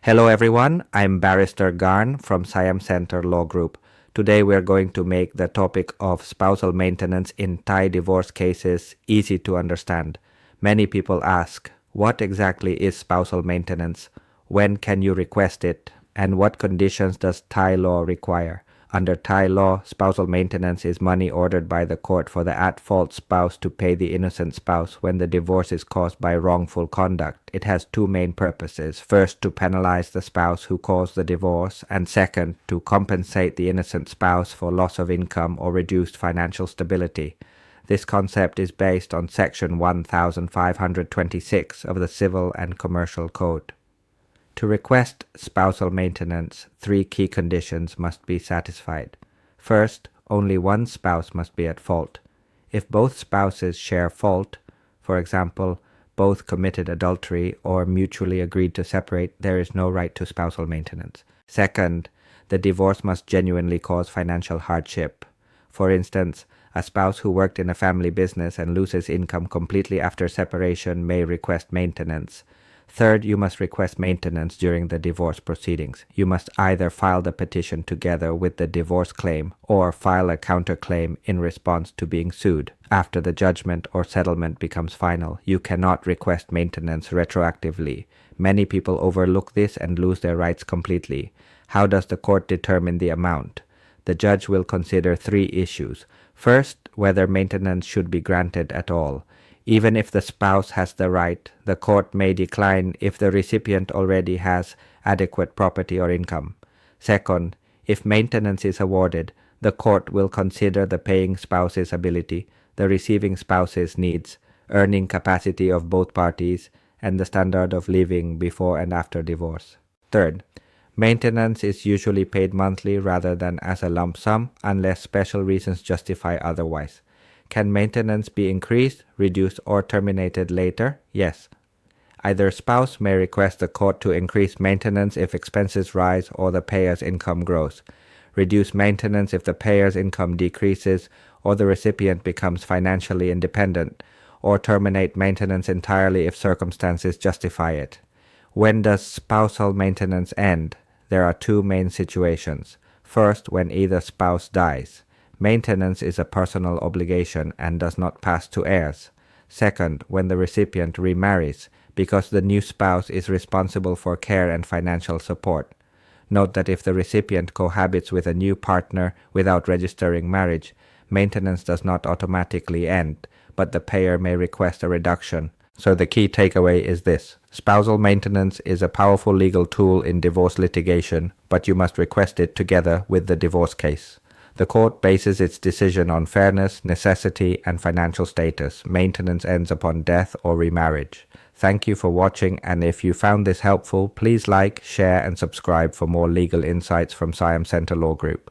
Hello everyone, I'm Barrister Garn from Siam Center Law Group. Today we are going to make the topic of spousal maintenance in Thai divorce cases easy to understand. Many people ask, what exactly is spousal maintenance? When can you request it? And what conditions does Thai law require? Under Thai law, spousal maintenance is money ordered by the court for the at-fault spouse to pay the innocent spouse when the divorce is caused by wrongful conduct. It has two main purposes. First, to penalize the spouse who caused the divorce, and second, to compensate the innocent spouse for loss of income or reduced financial stability. This concept is based on Section 1526 of the Civil and Commercial Code. To request spousal maintenance, three key conditions must be satisfied. First, only one spouse must be at fault. If both spouses share fault, for example, both committed adultery or mutually agreed to separate, there is no right to spousal maintenance. Second, the divorce must genuinely cause financial hardship. For instance, a spouse who worked in a family business and loses income completely after separation may request maintenance. Third, you must request maintenance during the divorce proceedings. You must either file the petition together with the divorce claim or file a counterclaim in response to being sued. After the judgment or settlement becomes final, you cannot request maintenance retroactively. Many people overlook this and lose their rights completely. How does the court determine the amount? The judge will consider three issues. First, whether maintenance should be granted at all. Even if the spouse has the right, the court may decline if the recipient already has adequate property or income. Second, if maintenance is awarded, the court will consider the paying spouse's ability, the receiving spouse's needs, earning capacity of both parties, and the standard of living before and after divorce. Third, maintenance is usually paid monthly rather than as a lump sum unless special reasons justify otherwise. Can maintenance be increased, reduced, or terminated later? Yes. Either spouse may request the court to increase maintenance if expenses rise or the payer's income grows, reduce maintenance if the payer's income decreases or the recipient becomes financially independent, or terminate maintenance entirely if circumstances justify it. When does spousal maintenance end? There are two main situations. First, when either spouse dies. Maintenance is a personal obligation and does not pass to heirs. Second, when the recipient remarries, because the new spouse is responsible for care and financial support. Note that if the recipient cohabits with a new partner without registering marriage, maintenance does not automatically end, but the payer may request a reduction. So the key takeaway is this. Spousal maintenance is a powerful legal tool in divorce litigation, but you must request it together with the divorce case. The court bases its decision on fairness, necessity, and financial status. Maintenance ends upon death or remarriage. Thank you for watching, and if you found this helpful, please like, share, and subscribe for more legal insights from Siam Center Law Group.